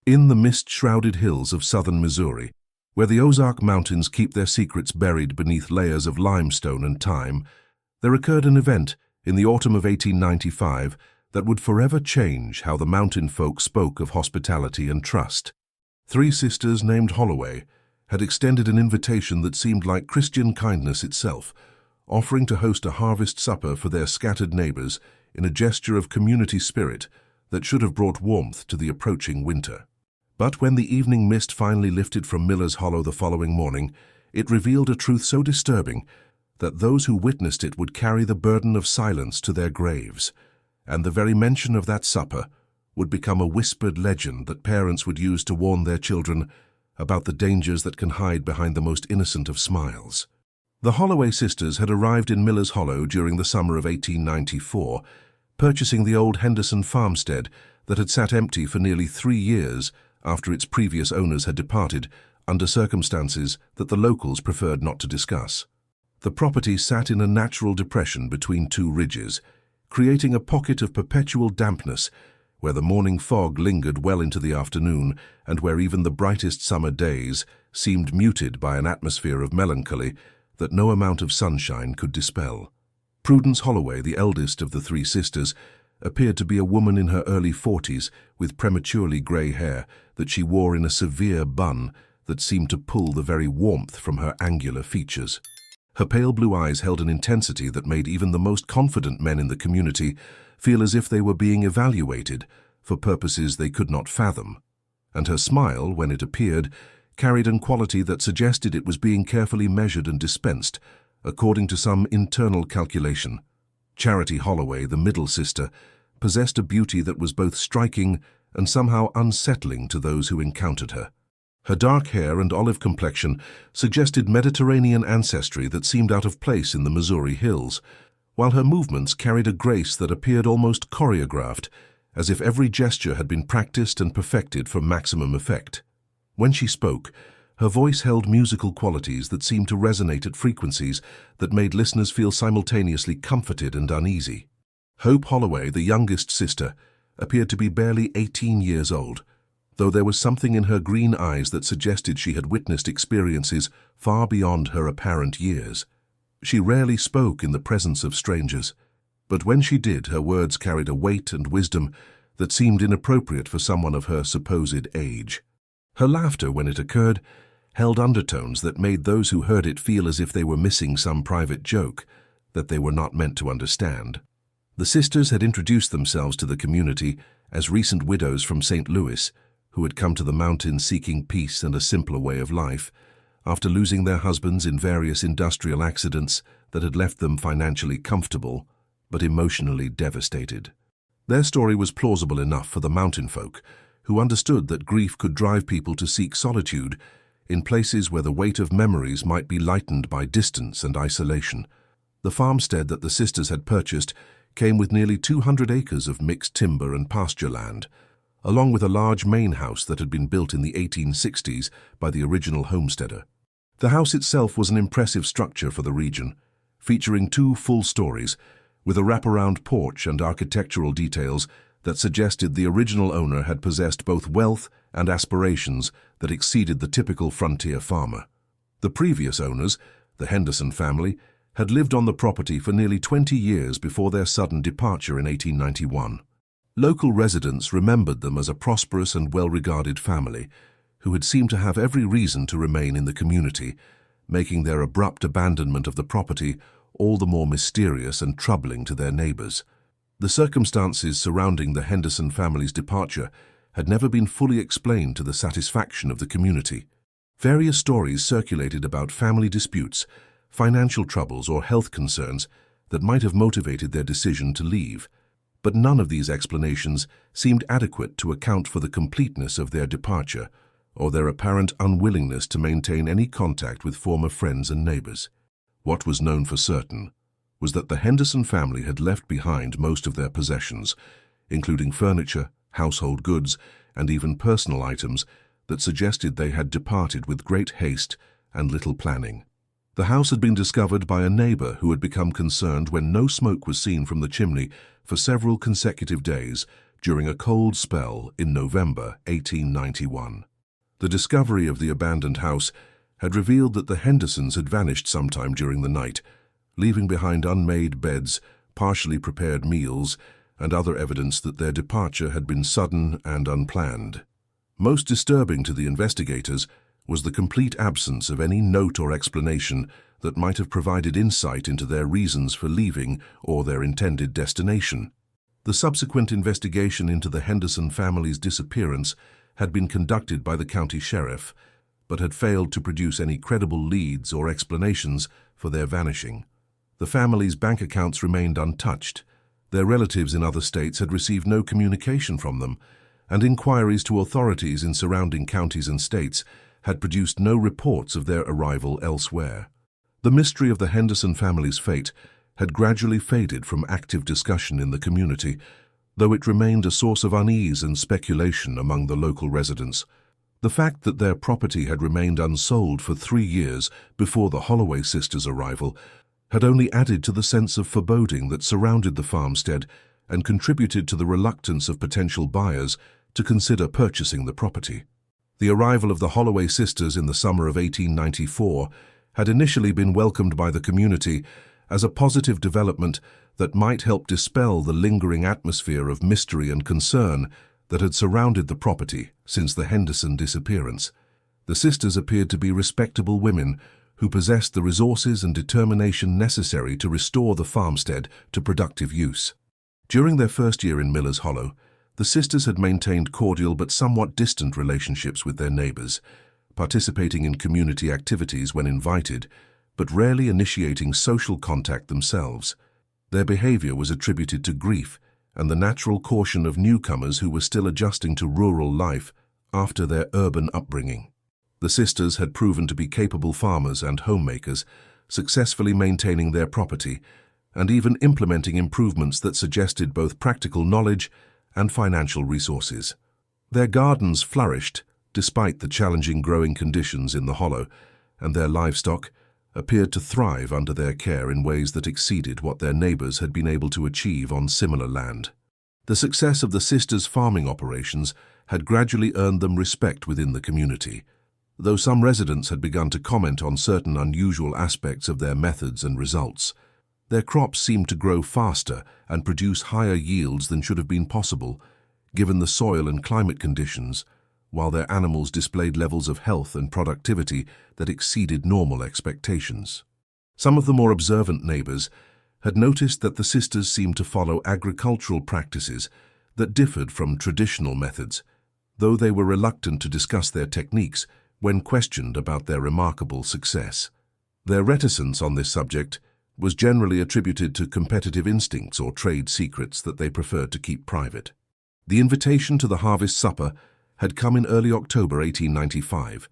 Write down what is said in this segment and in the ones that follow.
In the mist-shrouded hills of southern Missouri, where the Ozark Mountains keep their secrets buried beneath layers of limestone and time, there occurred an event in the autumn of 1895 that would forever change how the mountain folk spoke of hospitality and trust. Three sisters named Holloway had extended an invitation that seemed like Christian kindness itself, offering to host a harvest supper for their scattered neighbors in a gesture of community spirit that should have brought warmth to the approaching winter. But when the evening mist finally lifted from Miller's Hollow the following morning, it revealed a truth so disturbing that those who witnessed it would carry the burden of silence to their graves, and the very mention of that supper would become a whispered legend that parents would use to warn their children about the dangers that can hide behind the most innocent of smiles. The Holloway sisters had arrived in Miller's Hollow during the summer of 1894, purchasing the old Henderson farmstead that had sat empty for nearly 3 years after its previous owners had departed under circumstances that the locals preferred not to discuss. The property sat in a natural depression between two ridges, creating a pocket of perpetual dampness where the morning fog lingered well into the afternoon and where even the brightest summer days seemed muted by an atmosphere of melancholy that no amount of sunshine could dispel. Prudence Holloway, the eldest of the three sisters, appeared to be a woman in her early 40s with prematurely grey hair that she wore in a severe bun that seemed to pull the very warmth from her angular features. Her pale blue eyes held an intensity that made even the most confident men in the community feel as if they were being evaluated for purposes they could not fathom, and her smile, when it appeared, carried an quality that suggested it was being carefully measured and dispensed, according to some internal calculation. Charity Holloway, the middle sister, possessed a beauty that was both striking and somehow unsettling to those who encountered her. Her dark hair and olive complexion suggested Mediterranean ancestry that seemed out of place in the Missouri hills, while her movements carried a grace that appeared almost choreographed, as if every gesture had been practiced and perfected for maximum effect. When she spoke, her voice held musical qualities that seemed to resonate at frequencies that made listeners feel simultaneously comforted and uneasy. Hope Holloway, the youngest sister, appeared to be barely 18 years old, though there was something in her green eyes that suggested she had witnessed experiences far beyond her apparent years. She rarely spoke in the presence of strangers, but when she did, her words carried a weight and wisdom that seemed inappropriate for someone of her supposed age. Her laughter, when it occurred, held undertones that made those who heard it feel as if they were missing some private joke that they were not meant to understand. The sisters had introduced themselves to the community as recent widows from St. Louis who had come to the mountains seeking peace and a simpler way of life, after losing their husbands in various industrial accidents that had left them financially comfortable but emotionally devastated. Their story was plausible enough for the mountain folk, who understood that grief could drive people to seek solitude in places where the weight of memories might be lightened by distance and isolation. The farmstead that the sisters had purchased came with nearly 200 acres of mixed timber and pasture land, along with a large main house that had been built in the 1860s by the original homesteader. The house itself was an impressive structure for the region, featuring 2 full stories, with a wraparound porch and architectural details that suggested the original owner had possessed both wealth and aspirations that exceeded the typical frontier farmer. The previous owners, the Henderson family, had lived on the property for nearly 20 years before their sudden departure in 1891. Local residents remembered them as a prosperous and well-regarded family who had seemed to have every reason to remain in the community, making their abrupt abandonment of the property all the more mysterious and troubling to their neighbors. The circumstances surrounding the Henderson family's departure had never been fully explained to the satisfaction of the community. Various stories circulated about family disputes, financial troubles, or health concerns that might have motivated their decision to leave, but none of these explanations seemed adequate to account for the completeness of their departure or their apparent unwillingness to maintain any contact with former friends and neighbors. What was known for certain was that the Henderson family had left behind most of their possessions, including furniture, household goods, and even personal items that suggested they had departed with great haste and little planning. The house had been discovered by a neighbor who had become concerned when no smoke was seen from the chimney for several consecutive days during a cold spell in November 1891. The discovery of the abandoned house had revealed that the Hendersons had vanished sometime during the night, leaving behind unmade beds, partially prepared meals, and other evidence that their departure had been sudden and unplanned. Most disturbing to the investigators was the complete absence of any note or explanation that might have provided insight into their reasons for leaving or their intended destination. The subsequent investigation into the Henderson family's disappearance had been conducted by the county sheriff, but had failed to produce any credible leads or explanations for their vanishing. The family's bank accounts remained untouched. Their relatives in other states had received no communication from them, and inquiries to authorities in surrounding counties and states had produced no reports of their arrival elsewhere. The mystery of the Henderson family's fate had gradually faded from active discussion in the community, though it remained a source of unease and speculation among the local residents. The fact that their property had remained unsold for 3 years before the Holloway sisters' arrival had only added to the sense of foreboding that surrounded the farmstead and contributed to the reluctance of potential buyers to consider purchasing the property. The arrival of the Holloway sisters in the summer of 1894 had initially been welcomed by the community as a positive development that might help dispel the lingering atmosphere of mystery and concern that had surrounded the property since the Henderson disappearance. The sisters appeared to be respectable women who possessed the resources and determination necessary to restore the farmstead to productive use. During their first year in Miller's Hollow, the sisters had maintained cordial but somewhat distant relationships with their neighbors, participating in community activities when invited, but rarely initiating social contact themselves. Their behavior was attributed to grief and the natural caution of newcomers who were still adjusting to rural life after their urban upbringing. The sisters had proven to be capable farmers and homemakers, successfully maintaining their property and even implementing improvements that suggested both practical knowledge and financial resources. Their gardens flourished despite the challenging growing conditions in the hollow, and their livestock appeared to thrive under their care in ways that exceeded what their neighbors had been able to achieve on similar land. The success of the sisters' farming operations had gradually earned them respect within the community, though some residents had begun to comment on certain unusual aspects of their methods and results. Their crops seemed to grow faster and produce higher yields than should have been possible, given the soil and climate conditions, while their animals displayed levels of health and productivity that exceeded normal expectations. Some of the more observant neighbors had noticed that the sisters seemed to follow agricultural practices that differed from traditional methods, though they were reluctant to discuss their techniques when questioned about their remarkable success. Their reticence on this subject was generally attributed to competitive instincts or trade secrets that they preferred to keep private. The invitation to the harvest supper had come in early October 1895,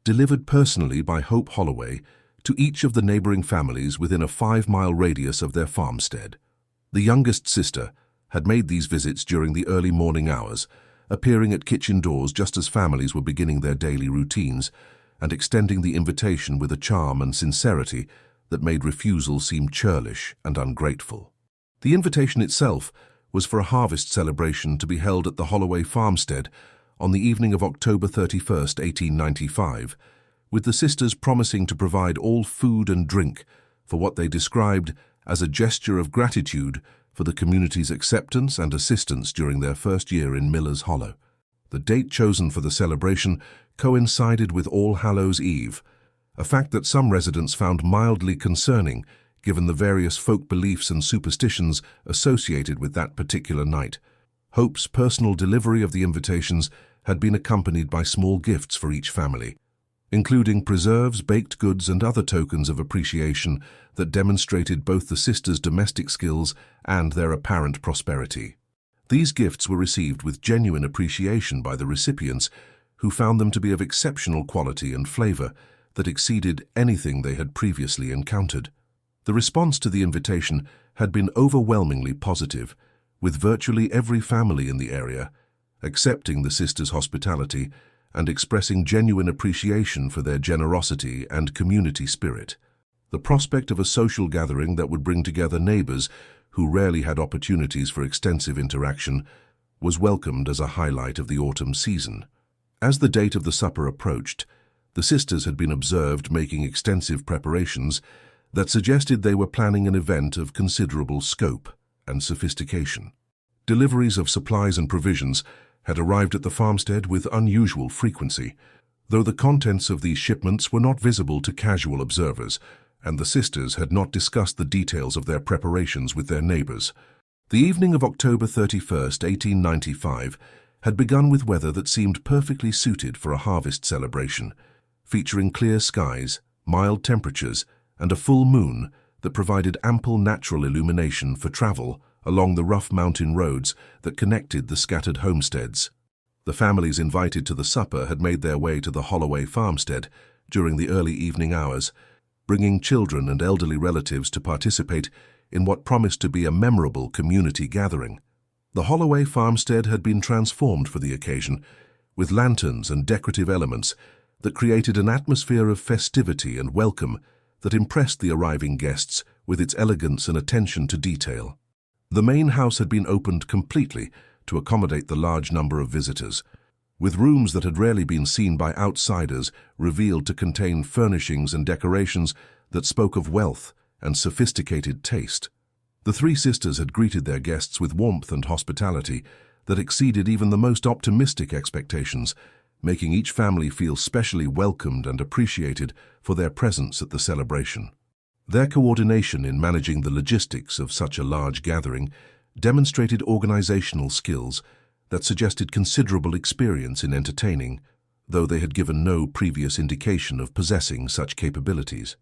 delivered personally by Hope Holloway to each of the neighboring families within a 5-mile radius of their farmstead. The youngest sister had made these visits during the early morning hours, appearing at kitchen doors just as families were beginning their daily routines, and extending the invitation with a charm and sincerity that made refusal seem churlish and ungrateful. The invitation itself was for a harvest celebration to be held at the Holloway farmstead on the evening of October 31st, 1895, with the sisters promising to provide all food and drink for what they described as a gesture of gratitude for the community's acceptance and assistance during their first year in Miller's Hollow. The date chosen for the celebration coincided with All Hallows' Eve, a fact that some residents found mildly concerning given the various folk beliefs and superstitions associated with that particular night. Hope's personal delivery of the invitations had been accompanied by small gifts for each family, including preserves, baked goods, and other tokens of appreciation that demonstrated both the sisters' domestic skills and their apparent prosperity. These gifts were received with genuine appreciation by the recipients, who found them to be of exceptional quality and flavor that exceeded anything they had previously encountered. The response to the invitation had been overwhelmingly positive, with virtually every family in the area accepting the sisters' hospitality and expressing genuine appreciation for their generosity and community spirit. The prospect of a social gathering that would bring together neighbors who rarely had opportunities for extensive interaction was welcomed as a highlight of the autumn season. As the date of the supper approached, the sisters had been observed making extensive preparations that suggested they were planning an event of considerable scope and sophistication. Deliveries of supplies and provisions had arrived at the farmstead with unusual frequency, though the contents of these shipments were not visible to casual observers, and the sisters had not discussed the details of their preparations with their neighbors. The evening of October 31st, 1895, had begun with weather that seemed perfectly suited for a harvest celebration, featuring clear skies, mild temperatures, and a full moon that provided ample natural illumination for travel along the rough mountain roads that connected the scattered homesteads. The families invited to the supper had made their way to the Holloway farmstead during the early evening hours, bringing children and elderly relatives to participate in what promised to be a memorable community gathering. The Holloway farmstead had been transformed for the occasion, with lanterns and decorative elements that created an atmosphere of festivity and welcome that impressed the arriving guests with its elegance and attention to detail. The main house had been opened completely to accommodate the large number of visitors, with rooms that had rarely been seen by outsiders revealed to contain furnishings and decorations that spoke of wealth and sophisticated taste. The three sisters had greeted their guests with warmth and hospitality that exceeded even the most optimistic expectations, making each family feel specially welcomed and appreciated for their presence at the celebration. Their coordination in managing the logistics of such a large gathering demonstrated organizational skills that suggested considerable experience in entertaining, though they had given no previous indication of possessing such capabilities.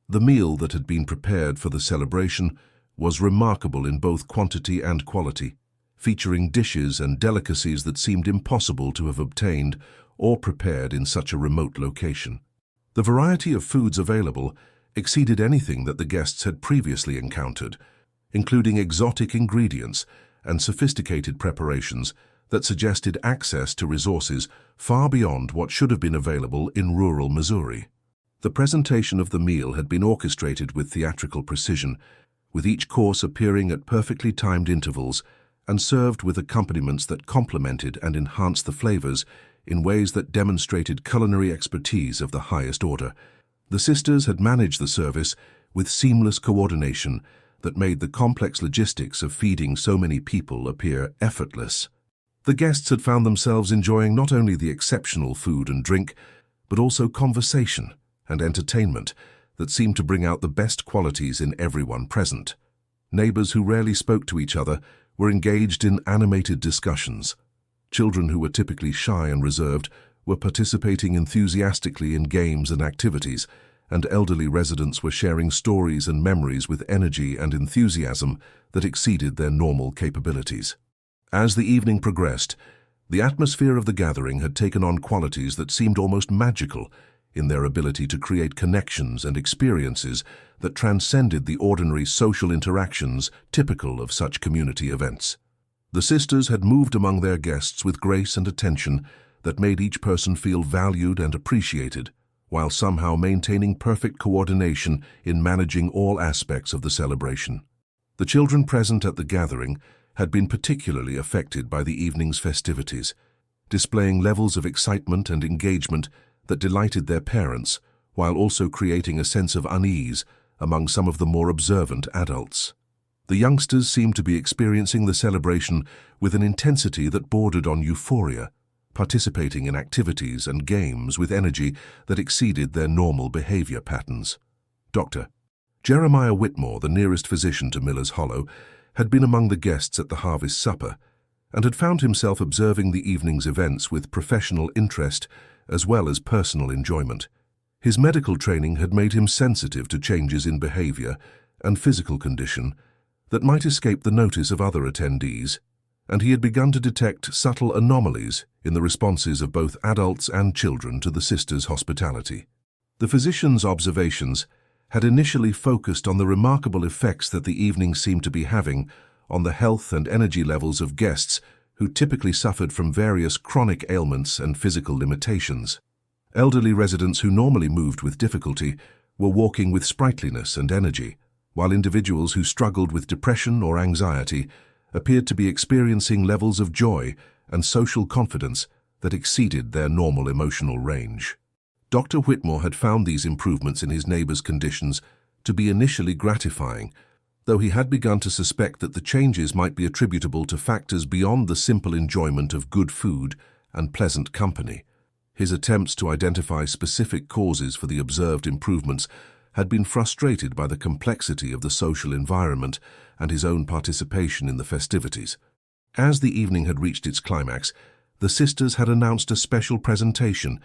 The meal that had been prepared for the celebration was remarkable in both quantity and quality, featuring dishes and delicacies that seemed impossible to have obtained or prepared in such a remote location. The variety of foods available exceeded anything that the guests had previously encountered, including exotic ingredients and sophisticated preparations that suggested access to resources far beyond what should have been available in rural Missouri. The presentation of the meal had been orchestrated with theatrical precision, with each course appearing at perfectly timed intervals and served with accompaniments that complemented and enhanced the flavors in ways that demonstrated culinary expertise of the highest order. The sisters had managed the service with seamless coordination that made the complex logistics of feeding so many people appear effortless. The guests had found themselves enjoying not only the exceptional food and drink, but also conversation and entertainment that seemed to bring out the best qualities in everyone present. Neighbors who rarely spoke to each other were engaged in animated discussions. Children who were typically shy and reserved were participating enthusiastically in games and activities, and elderly residents were sharing stories and memories with energy and enthusiasm that exceeded their normal capabilities. As the evening progressed, the atmosphere of the gathering had taken on qualities that seemed almost magical in their ability to create connections and experiences that transcended the ordinary social interactions typical of such community events. The sisters had moved among their guests with grace and attention that made each person feel valued and appreciated, while somehow maintaining perfect coordination in managing all aspects of the celebration. The children present at the gathering had been particularly affected by the evening's festivities, displaying levels of excitement and engagement that delighted their parents, while also creating a sense of unease among some of the more observant adults. The youngsters seemed to be experiencing the celebration with an intensity that bordered on euphoria, participating in activities and games with energy that exceeded their normal behavior patterns. Dr. Jeremiah Whitmore, the nearest physician to Miller's Hollow, had been among the guests at the harvest supper and had found himself observing the evening's events with professional interest as well as personal enjoyment. His medical training had made him sensitive to changes in behavior and physical condition that might escape the notice of other attendees, and he had begun to detect subtle anomalies in the responses of both adults and children to the sisters' hospitality. The physician's observations had initially focused on the remarkable effects that the evening seemed to be having on the health and energy levels of guests who typically suffered from various chronic ailments and physical limitations. Elderly residents who normally moved with difficulty were walking with sprightliness and energy, while individuals who struggled with depression or anxiety appeared to be experiencing levels of joy and social confidence that exceeded their normal emotional range. Dr. Whitmore had found these improvements in his neighbors' conditions to be initially gratifying, though he had begun to suspect that the changes might be attributable to factors beyond the simple enjoyment of good food and pleasant company. His attempts to identify specific causes for the observed improvements had been frustrated by the complexity of the social environment and his own participation in the festivities. As the evening had reached its climax, the sisters had announced a special presentation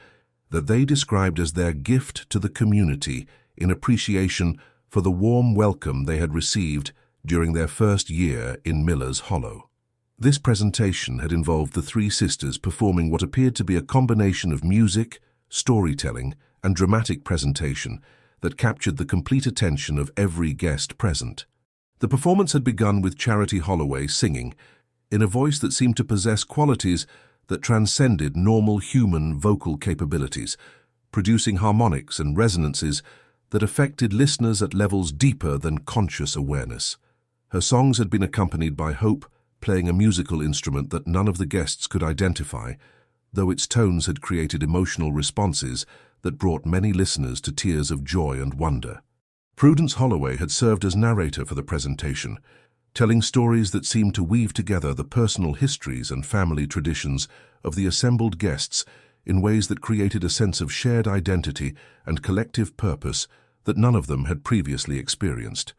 that they described as their gift to the community in appreciation for the warm welcome they had received during their first year in Miller's Hollow. This presentation had involved the three sisters performing what appeared to be a combination of music, storytelling, and dramatic presentation that captured the complete attention of every guest present. The performance had begun with Charity Holloway singing, in a voice that seemed to possess qualities that transcended normal human vocal capabilities, producing harmonics and resonances that affected listeners at levels deeper than conscious awareness. Her songs had been accompanied by Hope playing a musical instrument that none of the guests could identify, though its tones had created emotional responses that brought many listeners to tears of joy and wonder. Prudence Holloway had served as narrator for the presentation, telling stories that seemed to weave together the personal histories and family traditions of the assembled guests in ways that created a sense of shared identity and collective purpose that none of them had previously experienced.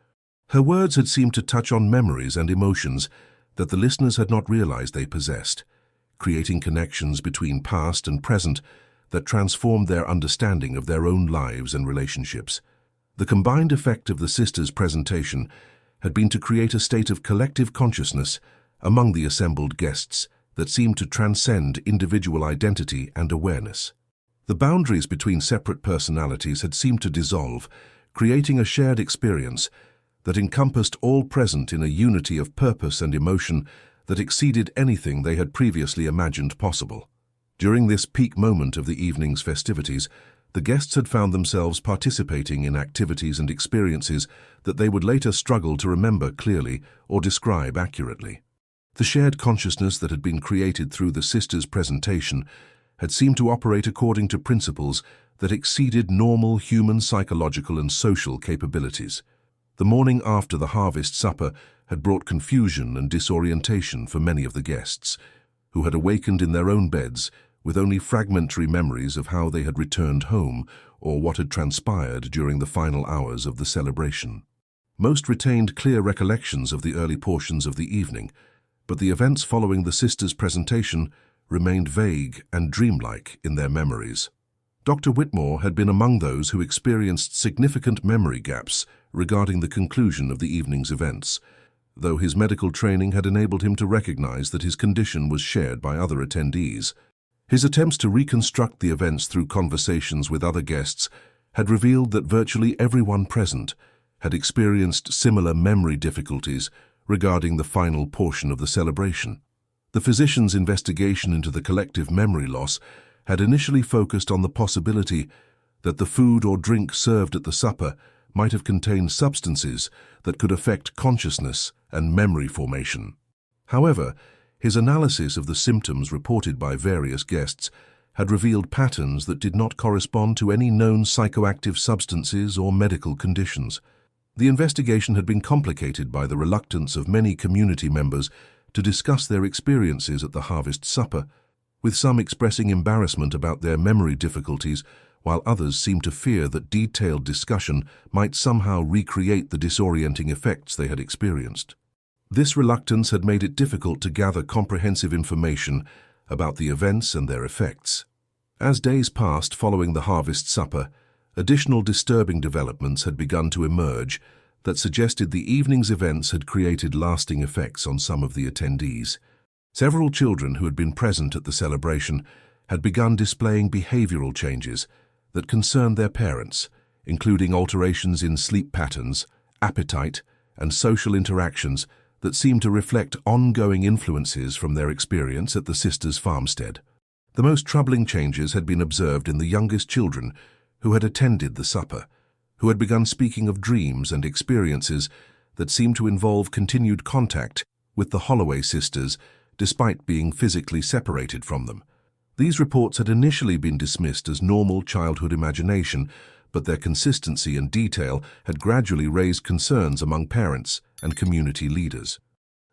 Her words had seemed to touch on memories and emotions that the listeners had not realized they possessed, creating connections between past and present that transformed their understanding of their own lives and relationships. The combined effect of the sisters' presentation had been to create a state of collective consciousness among the assembled guests that seemed to transcend individual identity and awareness. The boundaries between separate personalities had seemed to dissolve, creating a shared experience that encompassed all present in a unity of purpose and emotion that exceeded anything they had previously imagined possible. During this peak moment of the evening's festivities, the guests had found themselves participating in activities and experiences that they would later struggle to remember clearly or describe accurately. The shared consciousness that had been created through the sisters' presentation had seemed to operate according to principles that exceeded normal human psychological and social capabilities. The morning after the harvest supper had brought confusion and disorientation for many of the guests, who had awakened in their own beds with only fragmentary memories of how they had returned home or what had transpired during the final hours of the celebration. Most retained clear recollections of the early portions of the evening, but the events following the sisters' presentation remained vague and dreamlike in their memories. Dr. Whitmore had been among those who experienced significant memory gaps regarding the conclusion of the evening's events, though his medical training had enabled him to recognize that his condition was shared by other attendees. His attempts to reconstruct the events through conversations with other guests had revealed that virtually everyone present had experienced similar memory difficulties regarding the final portion of the celebration. The physician's investigation into the collective memory loss had initially focused on the possibility that the food or drink served at the supper might have contained substances that could affect consciousness and memory formation. However, his analysis of the symptoms reported by various guests had revealed patterns that did not correspond to any known psychoactive substances or medical conditions. The investigation had been complicated by the reluctance of many community members to discuss their experiences at the harvest supper, with some expressing embarrassment about their memory difficulties, while others seemed to fear that detailed discussion might somehow recreate the disorienting effects they had experienced. This reluctance had made it difficult to gather comprehensive information about the events and their effects. As days passed following the harvest supper, additional disturbing developments had begun to emerge that suggested the evening's events had created lasting effects on some of the attendees. Several children who had been present at the celebration had begun displaying behavioral changes that concerned their parents, including alterations in sleep patterns, appetite, and social interactions that seemed to reflect ongoing influences from their experience at the sisters' farmstead. The most troubling changes had been observed in the youngest children who had attended the supper, who had begun speaking of dreams and experiences that seemed to involve continued contact with the Holloway sisters, despite being physically separated from them. These reports had initially been dismissed as normal childhood imagination, but their consistency and detail had gradually raised concerns among parents and community leaders.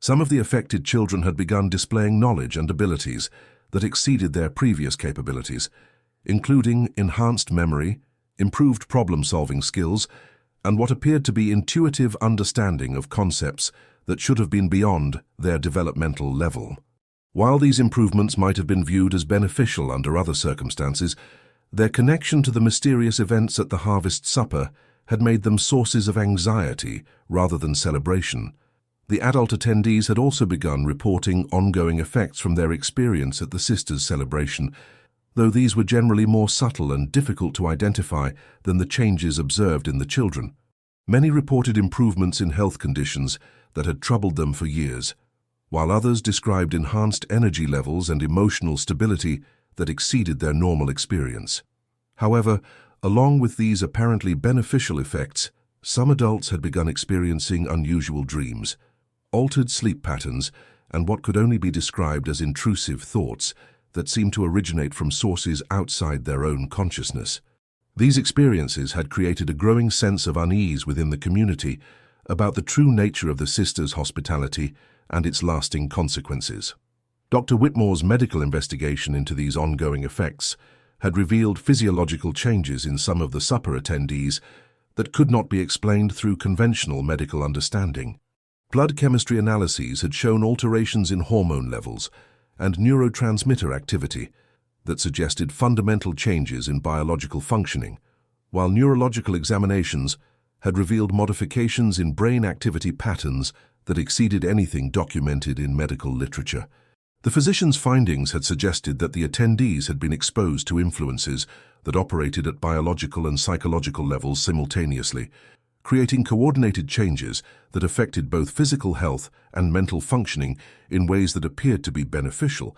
Some of the affected children had begun displaying knowledge and abilities that exceeded their previous capabilities, including enhanced memory, improved problem-solving skills, and what appeared to be intuitive understanding of concepts that should have been beyond their developmental level. While these improvements might have been viewed as beneficial under other circumstances, their connection to the mysterious events at the harvest supper had made them sources of anxiety rather than celebration. The adult attendees had also begun reporting ongoing effects from their experience at the sisters' celebration, though these were generally more subtle and difficult to identify than the changes observed in the children. Many reported improvements in health conditions that had troubled them for years, while others described enhanced energy levels and emotional stability that exceeded their normal experience. However, along with these apparently beneficial effects, some adults had begun experiencing unusual dreams, altered sleep patterns, and what could only be described as intrusive thoughts that seemed to originate from sources outside their own consciousness. These experiences had created a growing sense of unease within the community about the true nature of the sisters' hospitality and its lasting consequences. Dr. Whitmore's medical investigation into these ongoing effects had revealed physiological changes in some of the supper attendees that could not be explained through conventional medical understanding. Blood chemistry analyses had shown alterations in hormone levels and neurotransmitter activity that suggested fundamental changes in biological functioning, while neurological examinations had revealed modifications in brain activity patterns that exceeded anything documented in medical literature. The physician's findings had suggested that the attendees had been exposed to influences that operated at biological and psychological levels simultaneously, creating coordinated changes that affected both physical health and mental functioning in ways that appeared to be beneficial,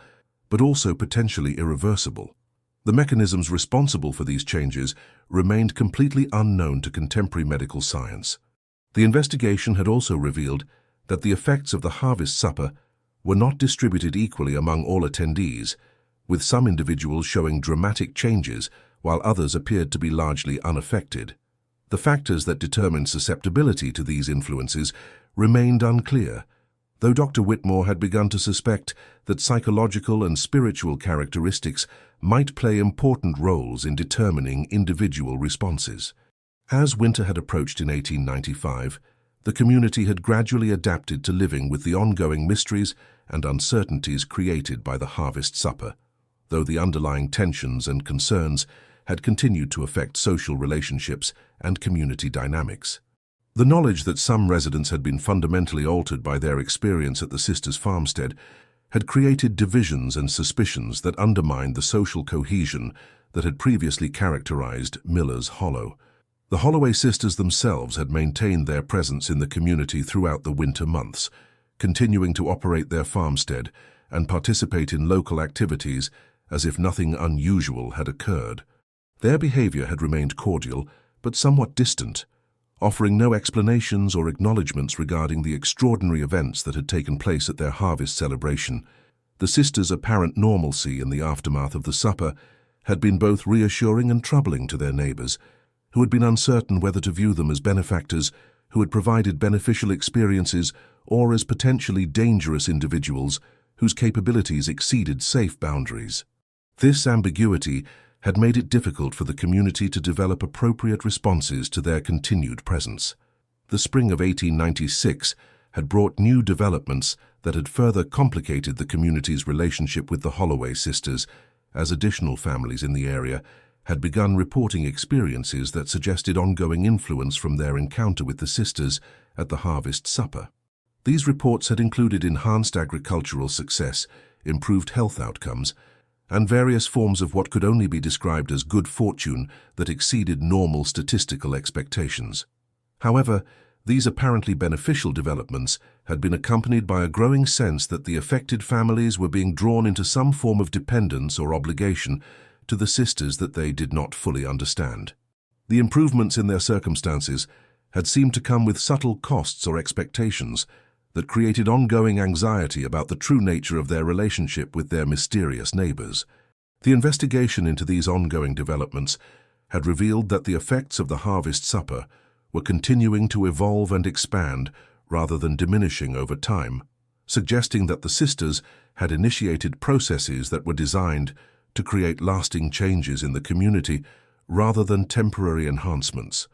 but also potentially irreversible. The mechanisms responsible for these changes remained completely unknown to contemporary medical science. The investigation had also revealed that the effects of the harvest supper were not distributed equally among all attendees, with some individuals showing dramatic changes while others appeared to be largely unaffected. The factors that determined susceptibility to these influences remained unclear, though Dr. Whitmore had begun to suspect that psychological and spiritual characteristics might play important roles in determining individual responses. As winter had approached in 1895, the community had gradually adapted to living with the ongoing mysteries and uncertainties created by the harvest supper, though the underlying tensions and concerns had continued to affect social relationships and community dynamics. The knowledge that some residents had been fundamentally altered by their experience at the sisters' farmstead had created divisions and suspicions that undermined the social cohesion that had previously characterized Miller's Hollow. The Holloway sisters themselves had maintained their presence in the community throughout the winter months, continuing to operate their farmstead and participate in local activities as if nothing unusual had occurred. Their behavior had remained cordial, but somewhat distant, offering no explanations or acknowledgments regarding the extraordinary events that had taken place at their harvest celebration. The sisters' apparent normalcy in the aftermath of the supper had been both reassuring and troubling to their neighbors, who had been uncertain whether to view them as benefactors who had provided beneficial experiences or as potentially dangerous individuals whose capabilities exceeded safe boundaries. This ambiguity had made it difficult for the community to develop appropriate responses to their continued presence. The spring of 1896 had brought new developments that had further complicated the community's relationship with the Holloway sisters, as additional families in the area had begun reporting experiences that suggested ongoing influence from their encounter with the sisters at the harvest supper. These reports had included enhanced agricultural success, improved health outcomes, and various forms of what could only be described as good fortune that exceeded normal statistical expectations. However, these apparently beneficial developments had been accompanied by a growing sense that the affected families were being drawn into some form of dependence or obligation to the sisters that they did not fully understand. The improvements in their circumstances had seemed to come with subtle costs or expectations that created ongoing anxiety about the true nature of their relationship with their mysterious neighbors. The investigation into these ongoing developments had revealed that the effects of the Harvest Supper were continuing to evolve and expand rather than diminishing over time, suggesting that the sisters had initiated processes that were designed to create lasting changes in the community rather than temporary enhancements.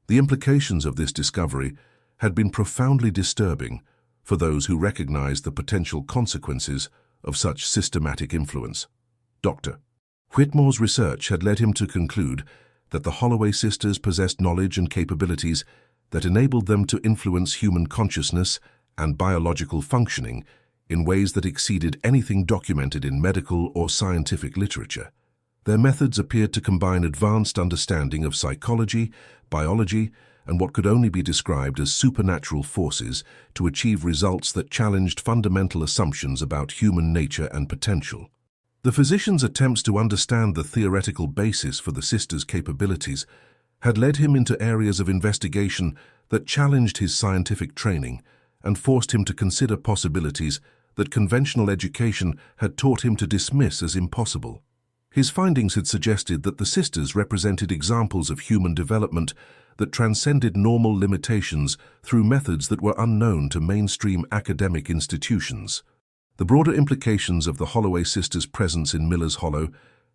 The implications of this discovery had been profoundly disturbing for those who recognized the potential consequences of such systematic influence. Dr. Whitmore's research had led him to conclude that the Holloway sisters possessed knowledge and capabilities that enabled them to influence human consciousness and biological functioning in ways that exceeded anything documented in medical or scientific literature. Their methods appeared to combine advanced understanding of psychology, biology, and what could only be described as supernatural forces to achieve results that challenged fundamental assumptions about human nature and potential. The physician's attempts to understand the theoretical basis for the sisters' capabilities had led him into areas of investigation that challenged his scientific training and forced him to consider possibilities that conventional education had taught him to dismiss as impossible. His findings had suggested that the sisters represented examples of human development that transcended normal limitations through methods that were unknown to mainstream academic institutions. The broader implications of the Holloway sisters' presence in Miller's Hollow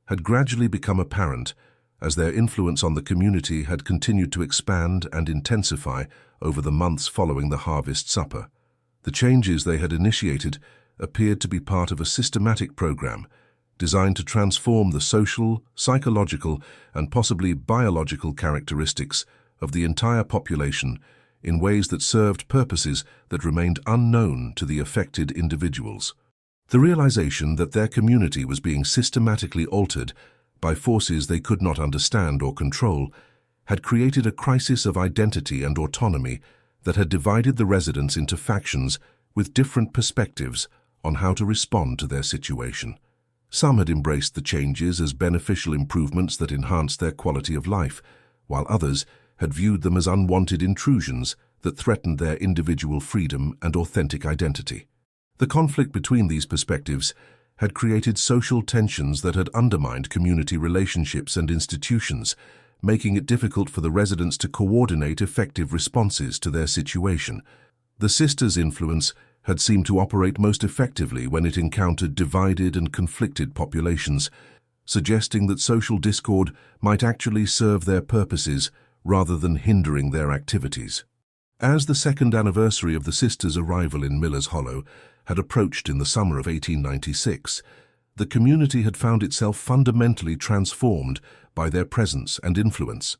had gradually become apparent as their influence on the community had continued to expand and intensify over the months following the Harvest Supper. The changes they had initiated appeared to be part of a systematic program designed to transform the social, psychological, and possibly biological characteristics of the entire population in ways that served purposes that remained unknown to the affected individuals. The realization that their community was being systematically altered by forces they could not understand or control had created a crisis of identity and autonomy that had divided the residents into factions with different perspectives on how to respond to their situation. Some had embraced the changes as beneficial improvements that enhanced their quality of life, while others had viewed them as unwanted intrusions that threatened their individual freedom and authentic identity. The conflict between these perspectives had created social tensions that had undermined community relationships and institutions, making it difficult for the residents to coordinate effective responses to their situation. The sisters' influence had seemed to operate most effectively when it encountered divided and conflicted populations, suggesting that social discord might actually serve their purposes rather than hindering their activities. As the second anniversary of the sisters' arrival in Miller's Hollow had approached in the summer of 1896, the community had found itself fundamentally transformed by their presence and influence.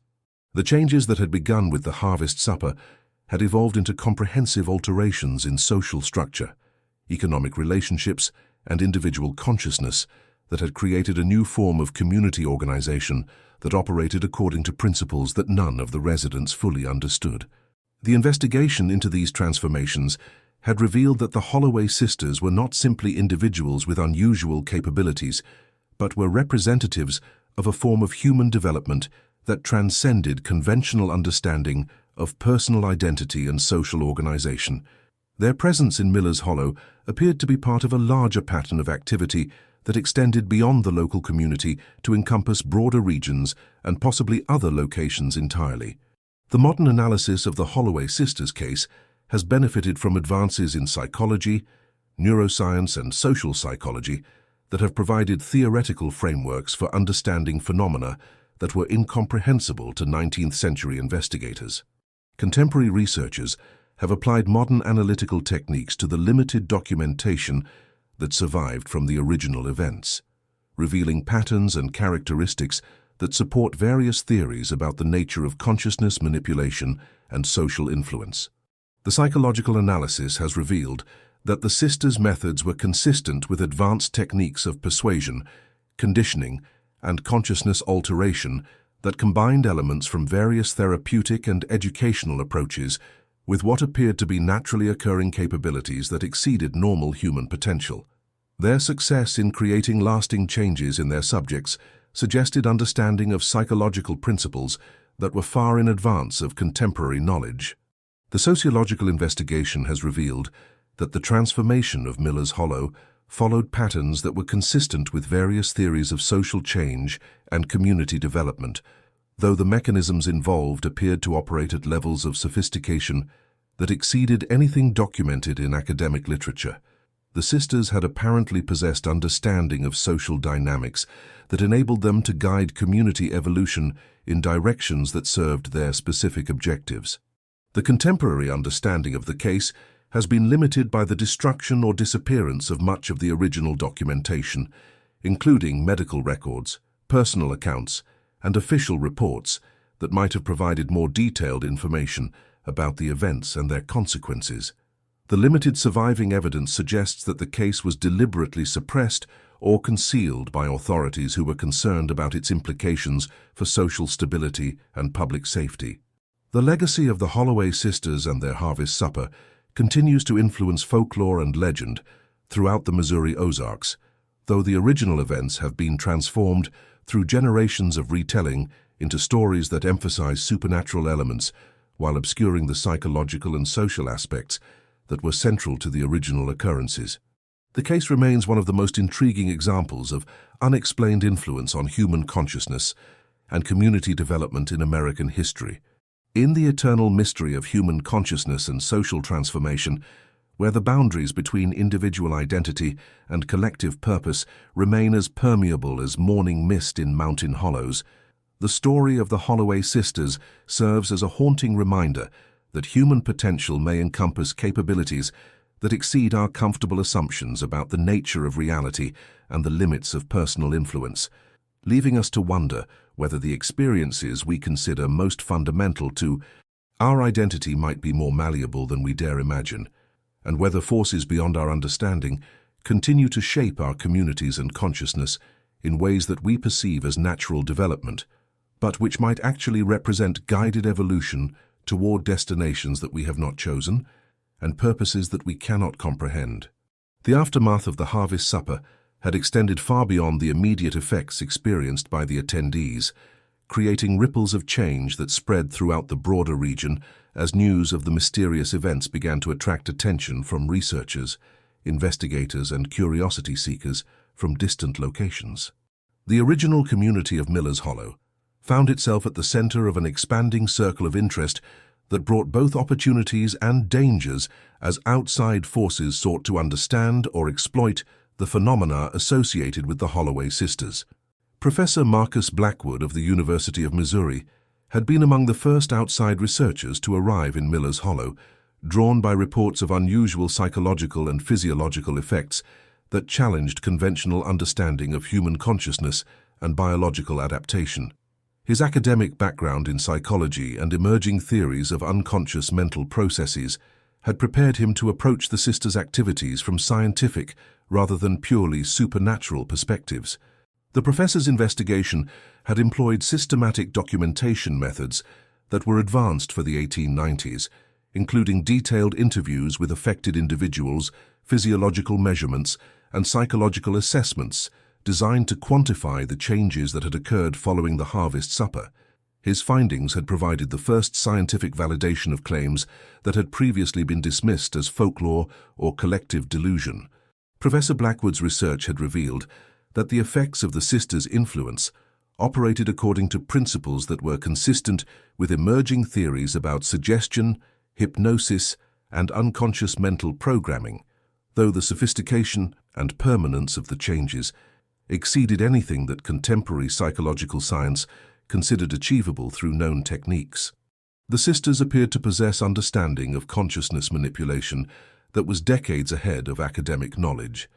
The changes that had begun with the Harvest Supper had evolved into comprehensive alterations in social structure, economic relationships, and individual consciousness that had created a new form of community organization that operated according to principles that none of the residents fully understood. The investigation into these transformations had revealed that the Holloway sisters were not simply individuals with unusual capabilities, but were representatives of a form of human development that transcended conventional understanding of personal identity and social organization. Their presence in Miller's Hollow appeared to be part of a larger pattern of activity that extended beyond the local community to encompass broader regions and possibly other locations entirely. The modern analysis of the Holloway sisters case has benefited from advances in psychology, neuroscience, and social psychology that have provided theoretical frameworks for understanding phenomena that were incomprehensible to 19th-century investigators. Contemporary researchers have applied modern analytical techniques to the limited documentation that survived from the original events, revealing patterns and characteristics that support various theories about the nature of consciousness manipulation and social influence. The psychological analysis has revealed that the sisters' methods were consistent with advanced techniques of persuasion, conditioning, and consciousness alteration that combined elements from various therapeutic and educational approaches with what appeared to be naturally occurring capabilities that exceeded normal human potential. Their success in creating lasting changes in their subjects suggested understanding of psychological principles that were far in advance of contemporary knowledge. The sociological investigation has revealed that the transformation of Miller's Hollow followed patterns that were consistent with various theories of social change and community development, though the mechanisms involved appeared to operate at levels of sophistication that exceeded anything documented in academic literature. The sisters had apparently possessed understanding of social dynamics that enabled them to guide community evolution in directions that served their specific objectives. The contemporary understanding of the case has been limited by the destruction or disappearance of much of the original documentation, including medical records, personal accounts, and official reports that might have provided more detailed information about the events and their consequences. The limited surviving evidence suggests that the case was deliberately suppressed or concealed by authorities who were concerned about its implications for social stability and public safety. The legacy of the Holloway sisters and their harvest supper continues to influence folklore and legend throughout the Missouri Ozarks, though the original events have been transformed through generations of retelling into stories that emphasize supernatural elements while obscuring the psychological and social aspects that were central to the original occurrences. The case remains one of the most intriguing examples of unexplained influence on human consciousness and community development in American history. In the eternal mystery of human consciousness and social transformation, where the boundaries between individual identity and collective purpose remain as permeable as morning mist in mountain hollows, the story of the Holloway sisters serves as a haunting reminder that human potential may encompass capabilities that exceed our comfortable assumptions about the nature of reality and the limits of personal influence, leaving us to wonder whether the experiences we consider most fundamental to our identity might be more malleable than we dare imagine, and whether forces beyond our understanding continue to shape our communities and consciousness in ways that we perceive as natural development, but which might actually represent guided evolution toward destinations that we have not chosen and purposes that we cannot comprehend. The aftermath of the harvest supper had extended far beyond the immediate effects experienced by the attendees, creating ripples of change that spread throughout the broader region as news of the mysterious events began to attract attention from researchers, investigators, and curiosity seekers from distant locations. The original community of Miller's Hollow found itself at the center of an expanding circle of interest that brought both opportunities and dangers as outside forces sought to understand or exploit the phenomena associated with the Holloway sisters. Professor Marcus Blackwood of the University of Missouri had been among the first outside researchers to arrive in Miller's Hollow, drawn by reports of unusual psychological and physiological effects that challenged conventional understanding of human consciousness and biological adaptation. His academic background in psychology and emerging theories of unconscious mental processes had prepared him to approach the sisters' activities from scientific rather than purely supernatural perspectives. The professor's investigation had employed systematic documentation methods that were advanced for the 1890s, including detailed interviews with affected individuals, physiological measurements, and psychological assessments designed to quantify the changes that had occurred following the harvest supper. His findings had provided the first scientific validation of claims that had previously been dismissed as folklore or collective delusion. Professor Blackwood's research had revealed that the effects of the sisters' influence operated according to principles that were consistent with emerging theories about suggestion, hypnosis, and unconscious mental programming, though the sophistication and permanence of the changes exceeded anything that contemporary psychological science considered achievable through known techniques. The sisters appeared to possess understanding of consciousness manipulation that was decades ahead of academic knowledge.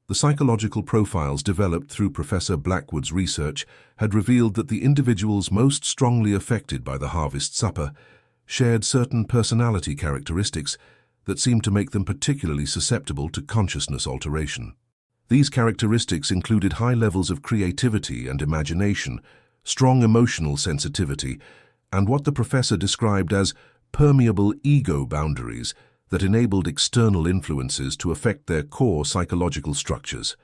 The psychological profiles developed through Professor Blackwood's research had revealed that the individuals most strongly affected by the harvest supper shared certain personality characteristics that seemed to make them particularly susceptible to consciousness alteration. These characteristics included high levels of creativity and imagination, strong emotional sensitivity, and what the professor described as permeable ego boundaries that enabled external influences to affect their core psychological structures.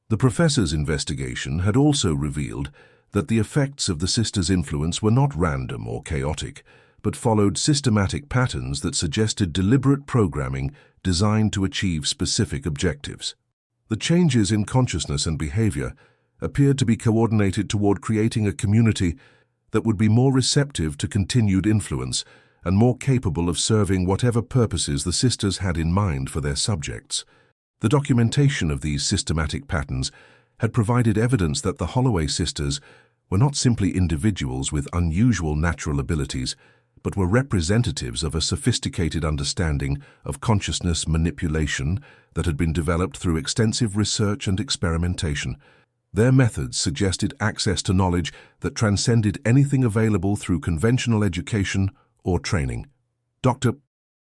The professor's investigation had also revealed that the effects of the sisters' influence were not random or chaotic, but followed systematic patterns that suggested deliberate programming designed to achieve specific objectives. The changes in consciousness and behavior appeared to be coordinated toward creating a community that would be more receptive to continued influence and more capable of serving whatever purposes the sisters had in mind for their subjects. The documentation of these systematic patterns had provided evidence that the Holloway sisters were not simply individuals with unusual natural abilities, but were representatives of a sophisticated understanding of consciousness manipulation that had been developed through extensive research and experimentation. Their methods suggested access to knowledge that transcended anything available through conventional education or training. Dr.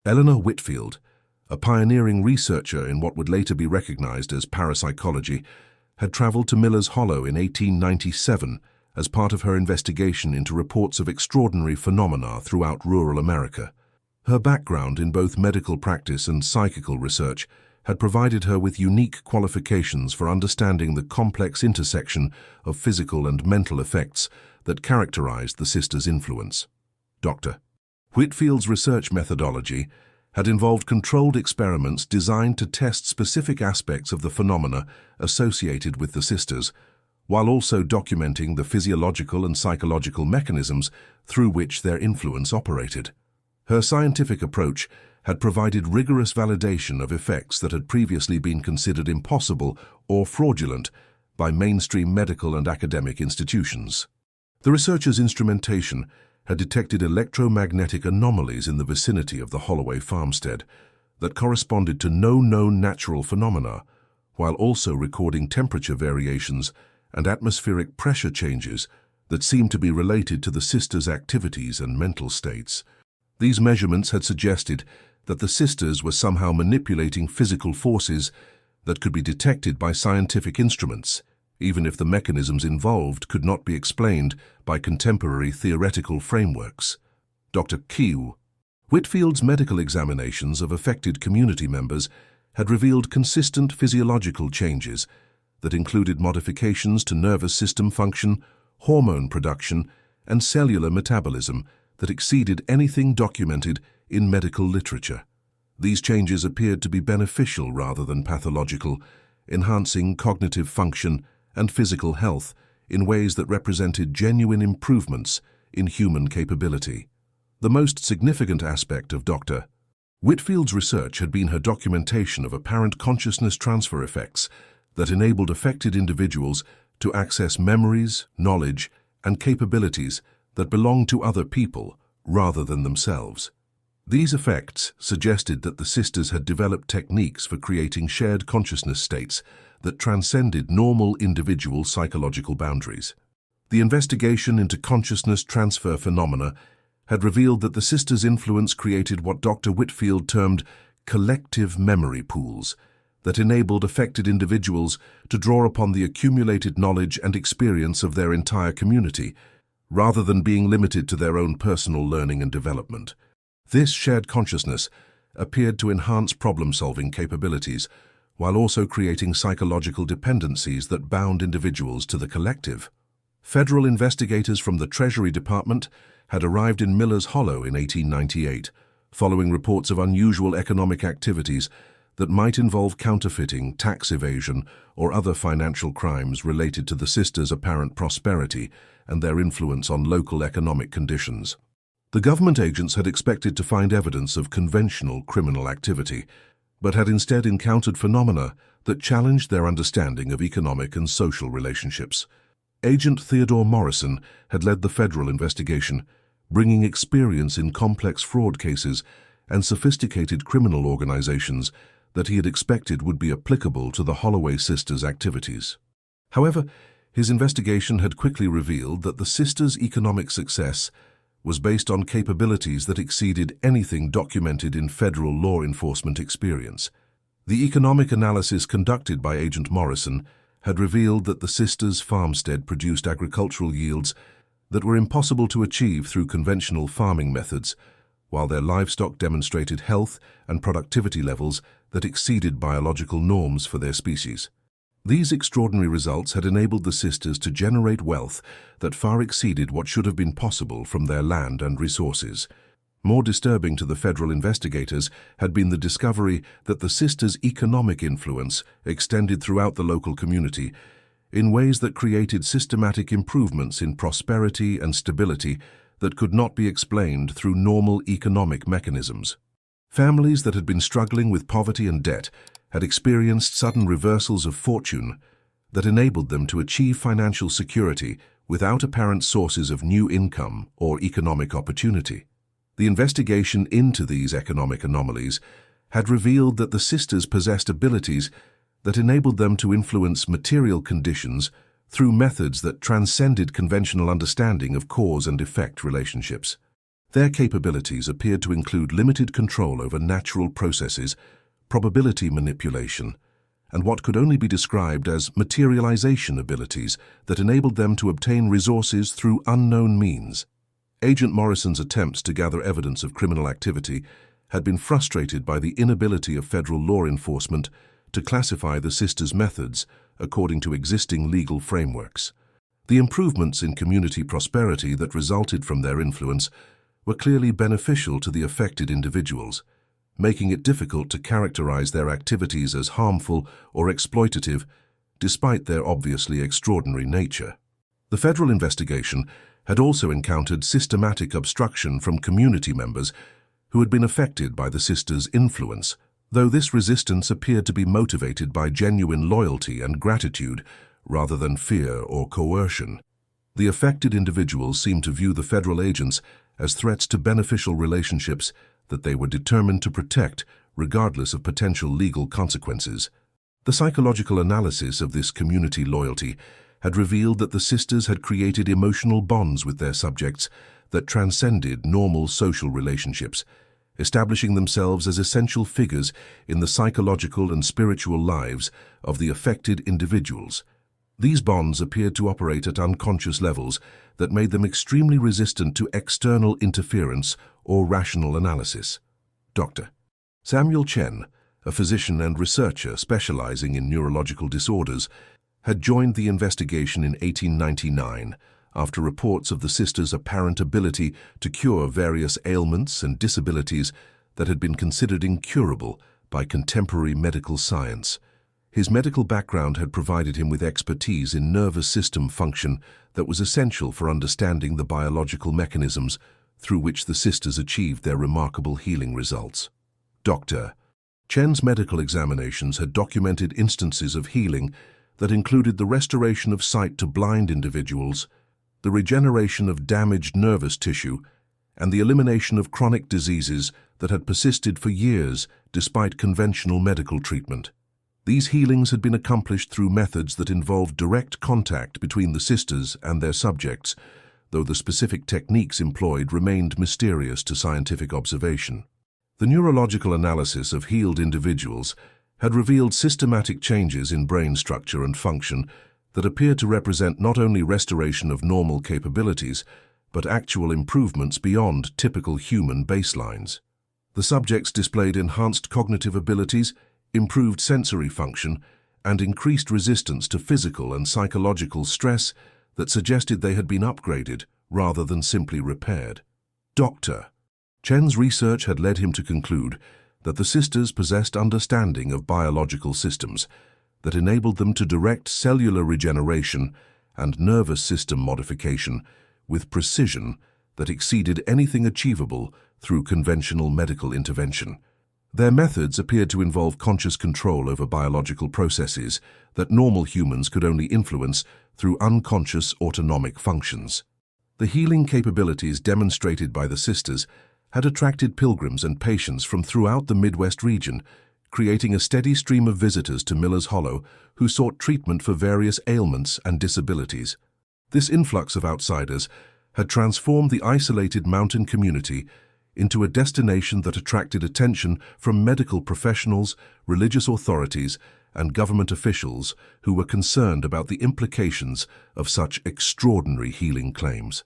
Eleanor Whitfield, a pioneering researcher in what would later be recognized as parapsychology, had traveled to Miller's Hollow in 1897 as part of her investigation into reports of extraordinary phenomena throughout rural America. Her background in both medical practice and psychical research had provided her with unique qualifications for understanding the complex intersection of physical and mental effects that characterized the sisters' influence. Dr. Whitfield's research methodology had involved controlled experiments designed to test specific aspects of the phenomena associated with the sisters, while also documenting the physiological and psychological mechanisms through which their influence operated. Her scientific approach had provided rigorous validation of effects that had previously been considered impossible or fraudulent by mainstream medical and academic institutions. The researchers' instrumentation had detected electromagnetic anomalies in the vicinity of the Holloway farmstead that corresponded to no known natural phenomena, while also recording temperature variations and atmospheric pressure changes that seemed to be related to the sisters' activities and mental states. These measurements had suggested that the sisters were somehow manipulating physical forces that could be detected by scientific instruments, even if the mechanisms involved could not be explained by contemporary theoretical frameworks. Dr. Q. Whitfield's medical examinations of affected community members had revealed consistent physiological changes that included modifications to nervous system function, hormone production, and cellular metabolism that exceeded anything documented in medical literature. These changes appeared to be beneficial rather than pathological, enhancing cognitive function and physical health in ways that represented genuine improvements in human capability. The most significant aspect of Dr. Whitfield's research had been her documentation of apparent consciousness transfer effects that enabled affected individuals to access memories, knowledge, and capabilities that belonged to other people rather than themselves. These effects suggested that the sisters had developed techniques for creating shared consciousness states that transcended normal individual psychological boundaries. The investigation into consciousness transfer phenomena had revealed that the sisters' influence created what Dr. Whitfield termed collective memory pools that enabled affected individuals to draw upon the accumulated knowledge and experience of their entire community, rather than being limited to their own personal learning and development. This shared consciousness appeared to enhance problem-solving capabilities, while also creating psychological dependencies that bound individuals to the collective. Federal investigators from the Treasury Department had arrived in Miller's Hollow in 1898, following reports of unusual economic activities that might involve counterfeiting, tax evasion, or other financial crimes related to the sisters' apparent prosperity and their influence on local economic conditions. The government agents had expected to find evidence of conventional criminal activity, but had instead encountered phenomena that challenged their understanding of economic and social relationships. Agent Theodore Morrison had led the federal investigation, bringing experience in complex fraud cases and sophisticated criminal organizations that he had expected would be applicable to the Holloway sisters' activities. However, his investigation had quickly revealed that the sisters' economic success was based on capabilities that exceeded anything documented in federal law enforcement experience. The economic analysis conducted by Agent Morrison had revealed that the sisters' farmstead produced agricultural yields that were impossible to achieve through conventional farming methods, while their livestock demonstrated health and productivity levels that exceeded biological norms for their species. These extraordinary results had enabled the sisters to generate wealth that far exceeded what should have been possible from their land and resources. More disturbing to the federal investigators had been the discovery that the sisters' economic influence extended throughout the local community in ways that created systematic improvements in prosperity and stability that could not be explained through normal economic mechanisms. Families that had been struggling with poverty and debt had experienced sudden reversals of fortune that enabled them to achieve financial security without apparent sources of new income or economic opportunity. The investigation into these economic anomalies had revealed that the sisters possessed abilities that enabled them to influence material conditions through methods that transcended conventional understanding of cause and effect relationships. Their capabilities appeared to include limited control over natural processes, probability manipulation, and what could only be described as materialization abilities that enabled them to obtain resources through unknown means. Agent Morrison's attempts to gather evidence of criminal activity had been frustrated by the inability of federal law enforcement to classify the sisters' methods according to existing legal frameworks. The improvements in community prosperity that resulted from their influence were clearly beneficial to the affected individuals, making it difficult to characterize their activities as harmful or exploitative, despite their obviously extraordinary nature. The federal investigation had also encountered systematic obstruction from community members who had been affected by the sisters' influence, though this resistance appeared to be motivated by genuine loyalty and gratitude rather than fear or coercion. The affected individuals seemed to view the federal agents as threats to beneficial relationships that they were determined to protect regardless of potential legal consequences. The psychological analysis of this community loyalty had revealed that the sisters had created emotional bonds with their subjects that transcended normal social relationships, establishing themselves as essential figures in the psychological and spiritual lives of the affected individuals. These bonds appeared to operate at unconscious levels that made them extremely resistant to external interference or rational analysis. Dr. Samuel Chen, a physician and researcher specializing in neurological disorders, had joined the investigation in 1899 after reports of the sisters' apparent ability to cure various ailments and disabilities that had been considered incurable by contemporary medical science. His medical background had provided him with expertise in nervous system function that was essential for understanding the biological mechanisms through which the sisters achieved their remarkable healing results. Dr. Chen's medical examinations had documented instances of healing that included the restoration of sight to blind individuals, the regeneration of damaged nervous tissue, and the elimination of chronic diseases that had persisted for years despite conventional medical treatment. These healings had been accomplished through methods that involved direct contact between the sisters and their subjects, though the specific techniques employed remained mysterious to scientific observation. The neurological analysis of healed individuals had revealed systematic changes in brain structure and function that appeared to represent not only restoration of normal capabilities, but actual improvements beyond typical human baselines. The subjects displayed enhanced cognitive abilities, improved sensory function, and increased resistance to physical and psychological stress that suggested they had been upgraded rather than simply repaired. Dr. Chen's research had led him to conclude that the sisters possessed understanding of biological systems that enabled them to direct cellular regeneration and nervous system modification with precision that exceeded anything achievable through conventional medical intervention. Their methods appeared to involve conscious control over biological processes that normal humans could only influence through unconscious autonomic functions. The healing capabilities demonstrated by the sisters had attracted pilgrims and patients from throughout the Midwest region, creating a steady stream of visitors to Miller's Hollow who sought treatment for various ailments and disabilities. This influx of outsiders had transformed the isolated mountain community into a destination that attracted attention from medical professionals, religious authorities, and government officials who were concerned about the implications of such extraordinary healing claims.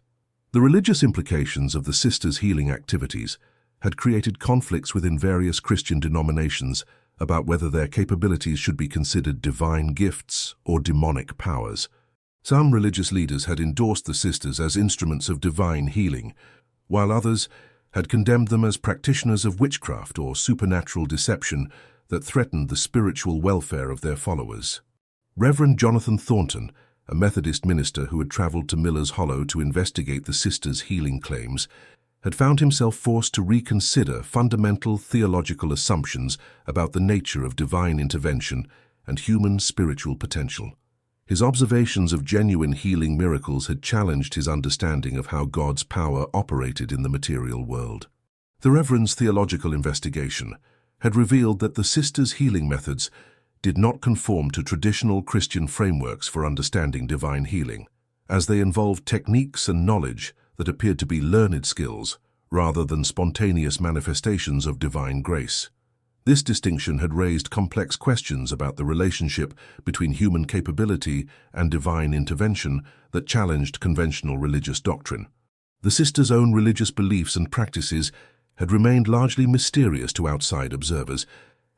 The religious implications of the sisters' healing activities had created conflicts within various Christian denominations about whether their capabilities should be considered divine gifts or demonic powers. Some religious leaders had endorsed the sisters as instruments of divine healing, while others had condemned them as practitioners of witchcraft or supernatural deception that threatened the spiritual welfare of their followers. Reverend Jonathan Thornton, a Methodist minister who had traveled to Miller's Hollow to investigate the sisters' healing claims, had found himself forced to reconsider fundamental theological assumptions about the nature of divine intervention and human spiritual potential. His observations of genuine healing miracles had challenged his understanding of how God's power operated in the material world. The Reverend's theological investigation had revealed that the sisters' healing methods did not conform to traditional Christian frameworks for understanding divine healing, as they involved techniques and knowledge that appeared to be learned skills rather than spontaneous manifestations of divine grace. This distinction had raised complex questions about the relationship between human capability and divine intervention that challenged conventional religious doctrine. The sisters' own religious beliefs and practices had remained largely mysterious to outside observers,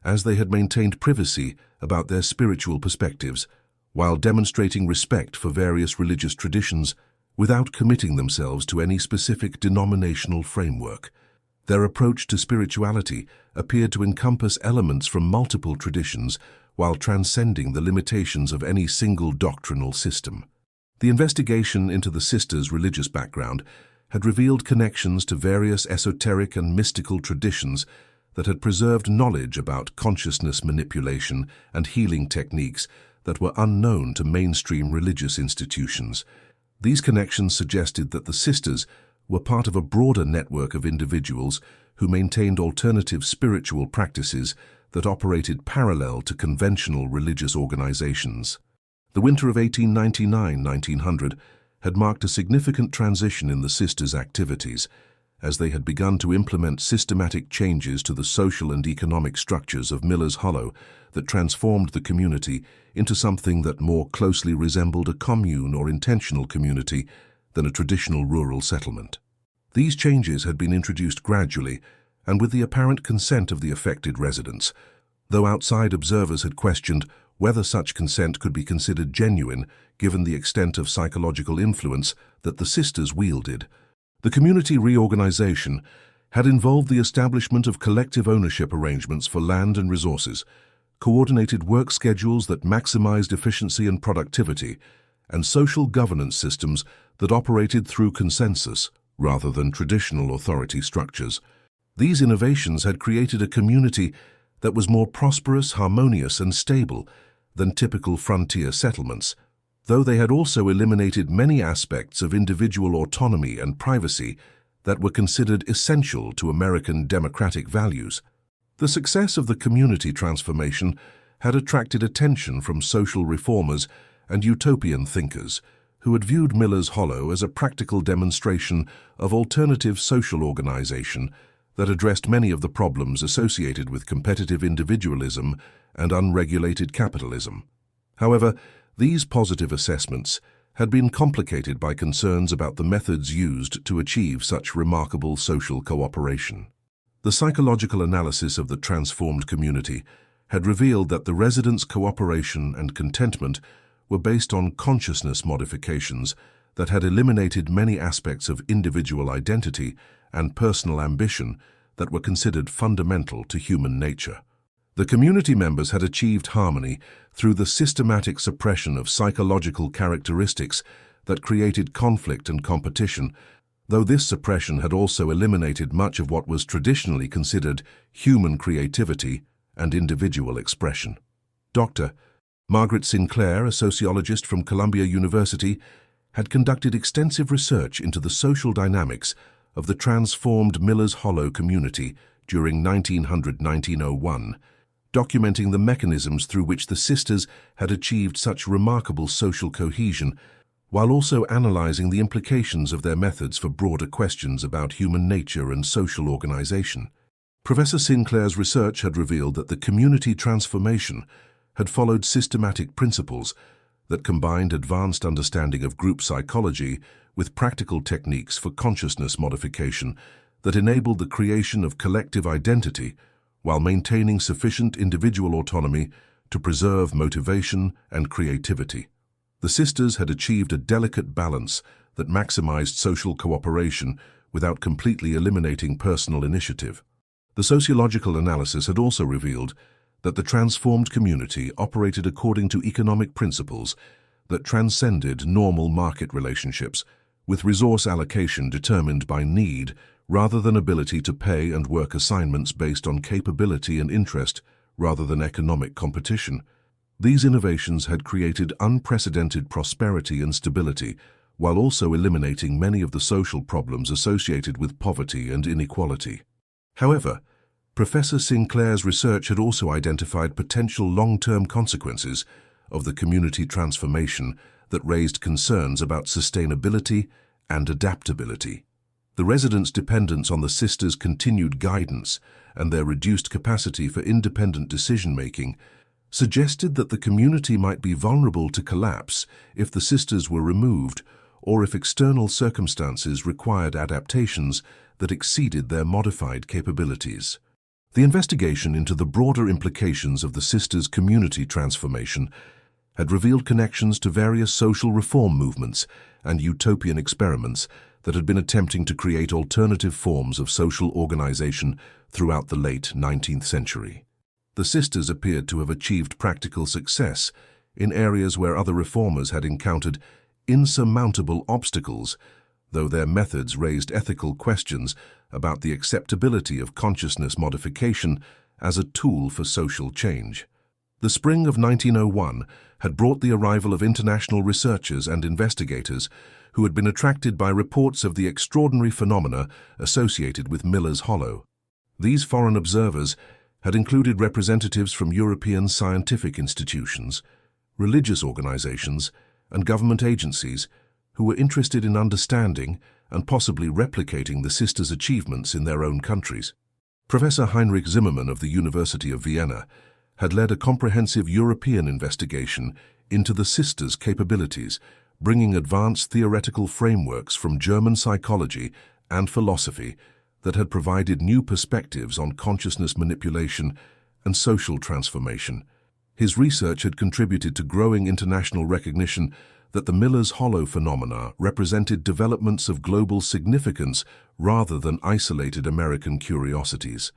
as they had maintained privacy about their spiritual perspectives, while demonstrating respect for various religious traditions without committing themselves to any specific denominational framework. Their approach to spirituality appeared to encompass elements from multiple traditions while transcending the limitations of any single doctrinal system. The investigation into the sisters' religious background had revealed connections to various esoteric and mystical traditions that had preserved knowledge about consciousness manipulation and healing techniques that were unknown to mainstream religious institutions. These connections suggested that the sisters were part of a broader network of individuals who maintained alternative spiritual practices that operated parallel to conventional religious organizations. The winter of 1899-1900 had marked a significant transition in the sisters' activities, as they had begun to implement systematic changes to the social and economic structures of Miller's Hollow that transformed the community into something that more closely resembled a commune or intentional community than a traditional rural settlement. These changes had been introduced gradually and with the apparent consent of the affected residents, though outside observers had questioned whether such consent could be considered genuine given the extent of psychological influence that the sisters wielded. The community reorganization had involved the establishment of collective ownership arrangements for land and resources, coordinated work schedules that maximized efficiency and productivity, and social governance systems that operated through consensus rather than traditional authority structures. These innovations had created a community that was more prosperous, harmonious, and stable than typical frontier settlements, though they had also eliminated many aspects of individual autonomy and privacy that were considered essential to American democratic values. The success of the community transformation had attracted attention from social reformers and utopian thinkers who had viewed Miller's Hollow as a practical demonstration of alternative social organization that addressed many of the problems associated with competitive individualism and unregulated capitalism. However, these positive assessments had been complicated by concerns about the methods used to achieve such remarkable social cooperation. The psychological analysis of the transformed community had revealed that the residents' cooperation and contentment were based on consciousness modifications that had eliminated many aspects of individual identity and personal ambition that were considered fundamental to human nature. The community members had achieved harmony through the systematic suppression of psychological characteristics that created conflict and competition, though this suppression had also eliminated much of what was traditionally considered human creativity and individual expression. Dr. Margaret Sinclair, a sociologist from Columbia University, had conducted extensive research into the social dynamics of the transformed Miller's Hollow community during 1900-1901, documenting the mechanisms through which the sisters had achieved such remarkable social cohesion, while also analyzing the implications of their methods for broader questions about human nature and social organization. Professor Sinclair's research had revealed that the community transformation had followed systematic principles that combined advanced understanding of group psychology with practical techniques for consciousness modification that enabled the creation of collective identity while maintaining sufficient individual autonomy to preserve motivation and creativity. The sisters had achieved a delicate balance that maximized social cooperation without completely eliminating personal initiative. The sociological analysis had also revealed that the transformed community operated according to economic principles that transcended normal market relationships, with resource allocation determined by need rather than ability to pay, and work assignments based on capability and interest rather than economic competition. These innovations had created unprecedented prosperity and stability, while also eliminating many of the social problems associated with poverty and inequality. However, Professor Sinclair's research had also identified potential long-term consequences of the community transformation that raised concerns about sustainability and adaptability. The residents' dependence on the sisters' continued guidance and their reduced capacity for independent decision-making suggested that the community might be vulnerable to collapse if the sisters were removed, or if external circumstances required adaptations that exceeded their modified capabilities. The investigation into the broader implications of the sisters' community transformation had revealed connections to various social reform movements and utopian experiments that had been attempting to create alternative forms of social organization throughout the late 19th century. The sisters appeared to have achieved practical success in areas where other reformers had encountered insurmountable obstacles, though their methods raised ethical questions about the acceptability of consciousness modification as a tool for social change. The spring of 1901 had brought the arrival of international researchers and investigators who had been attracted by reports of the extraordinary phenomena associated with Miller's Hollow. These foreign observers had included representatives from European scientific institutions, religious organizations, and government agencies who were interested in understanding and possibly replicating the sisters' achievements in their own countries. Professor Heinrich Zimmermann of the University of Vienna had led a comprehensive European investigation into the sisters' capabilities, bringing advanced theoretical frameworks from German psychology and philosophy that had provided new perspectives on consciousness manipulation and social transformation. His research had contributed to growing international recognition that the Miller's Hollow phenomena represented developments of global significance rather than isolated American curiosities.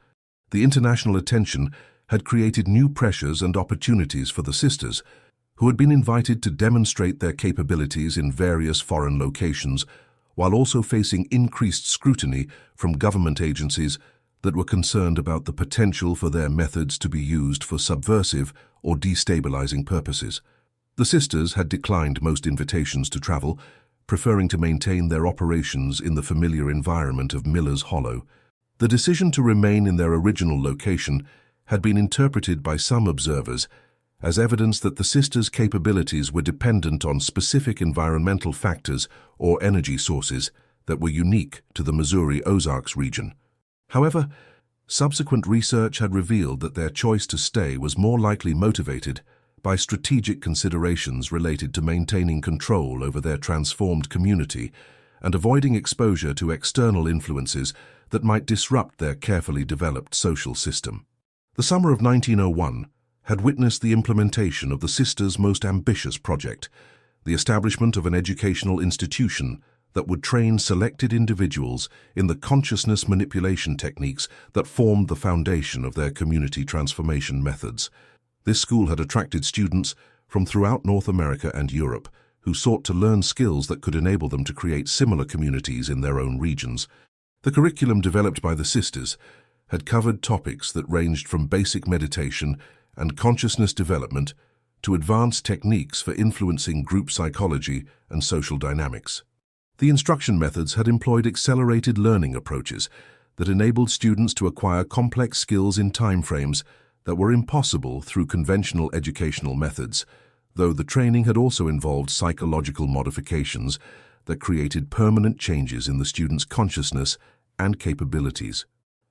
The international attention had created new pressures and opportunities for the sisters, who had been invited to demonstrate their capabilities in various foreign locations, while also facing increased scrutiny from government agencies that were concerned about the potential for their methods to be used for subversive or destabilizing purposes. The sisters had declined most invitations to travel, preferring to maintain their operations in the familiar environment of Miller's Hollow. The decision to remain in their original location had been interpreted by some observers as evidence that the sisters' capabilities were dependent on specific environmental factors or energy sources that were unique to the Missouri Ozarks region. However, subsequent research had revealed that their choice to stay was more likely motivated by strategic considerations related to maintaining control over their transformed community and avoiding exposure to external influences that might disrupt their carefully developed social system. The summer of 1901 had witnessed the implementation of the sisters' most ambitious project, the establishment of an educational institution that would train selected individuals in the consciousness manipulation techniques that formed the foundation of their community transformation methods. This school had attracted students from throughout North America and Europe who sought to learn skills that could enable them to create similar communities in their own regions. The curriculum developed by the sisters had covered topics that ranged from basic meditation and consciousness development to advanced techniques for influencing group psychology and social dynamics. The instruction methods had employed accelerated learning approaches that enabled students to acquire complex skills in timeframes that were impossible through conventional educational methods, though the training had also involved psychological modifications that created permanent changes in the students' consciousness and capabilities.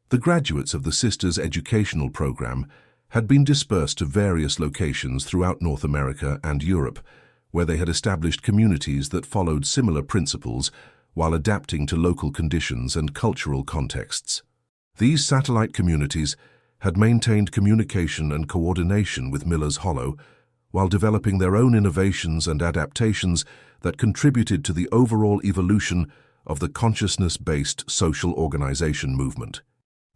The graduates of the sisters' educational program had been dispersed to various locations throughout North America and Europe, where they had established communities that followed similar principles while adapting to local conditions and cultural contexts. These satellite communities had maintained communication and coordination with Miller's Hollow, while developing their own innovations and adaptations that contributed to the overall evolution of the consciousness-based social organization movement.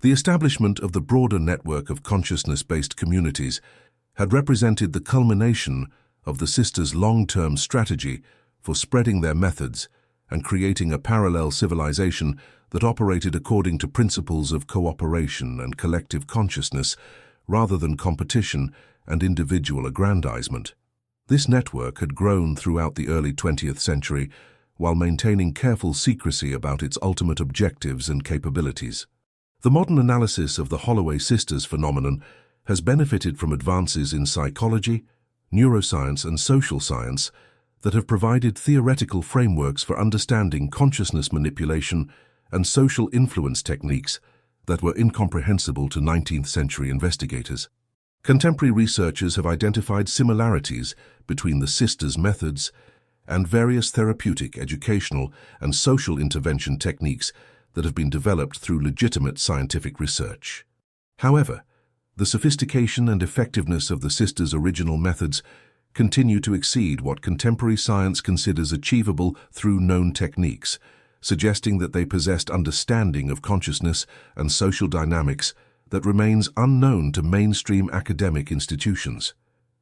The establishment of the broader network of consciousness-based communities had represented the culmination of the sisters' long-term strategy for spreading their methods and creating a parallel civilization that operated according to principles of cooperation and collective consciousness rather than competition and individual aggrandizement. This network had grown throughout the early 20th century while maintaining careful secrecy about its ultimate objectives and capabilities. The modern analysis of the Holloway sisters phenomenon has benefited from advances in psychology, neuroscience, and social science that have provided theoretical frameworks for understanding consciousness manipulation and social influence techniques that were incomprehensible to 19th century investigators. Contemporary researchers have identified similarities between the sisters' methods and various therapeutic, educational, and social intervention techniques that have been developed through legitimate scientific research. However, the sophistication and effectiveness of the sisters' original methods continue to exceed what contemporary science considers achievable through known techniques, suggesting that they possessed understanding of consciousness and social dynamics that remains unknown to mainstream academic institutions.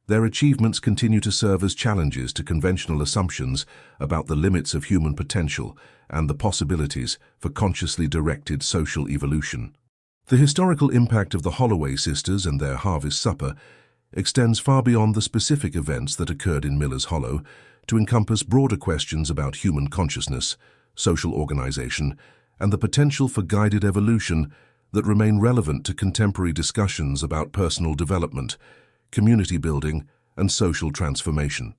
Their achievements continue to serve as challenges to conventional assumptions about the limits of human potential and the possibilities for consciously directed social evolution. The historical impact of the Holloway sisters and their Harvest Supper extends far beyond the specific events that occurred in Miller's Hollow to encompass broader questions about human consciousness, social organization, and the potential for guided evolution that remain relevant to contemporary discussions about personal development, community building, and social transformation.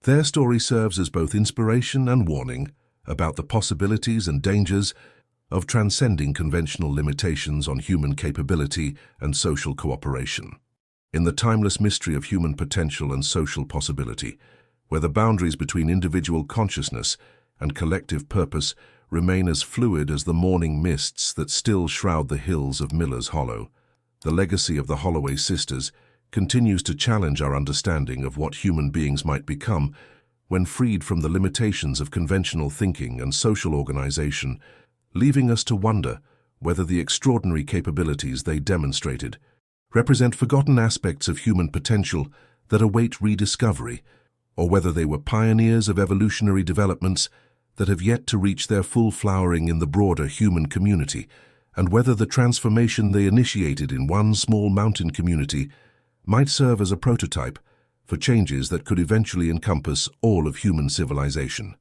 Their story serves as both inspiration and warning about the possibilities and dangers of transcending conventional limitations on human capability and social cooperation. In the timeless mystery of human potential and social possibility, where the boundaries between individual consciousness and collective purpose remain as fluid as the morning mists that still shroud the hills of Miller's Hollow, the legacy of the Holloway sisters continues to challenge our understanding of what human beings might become when freed from the limitations of conventional thinking and social organization, leaving us to wonder whether the extraordinary capabilities they demonstrated represent forgotten aspects of human potential that await rediscovery, or whether they were pioneers of evolutionary developments that have yet to reach their full flowering in the broader human community, and whether the transformation they initiated in one small mountain community might serve as a prototype for changes that could eventually encompass all of human civilization.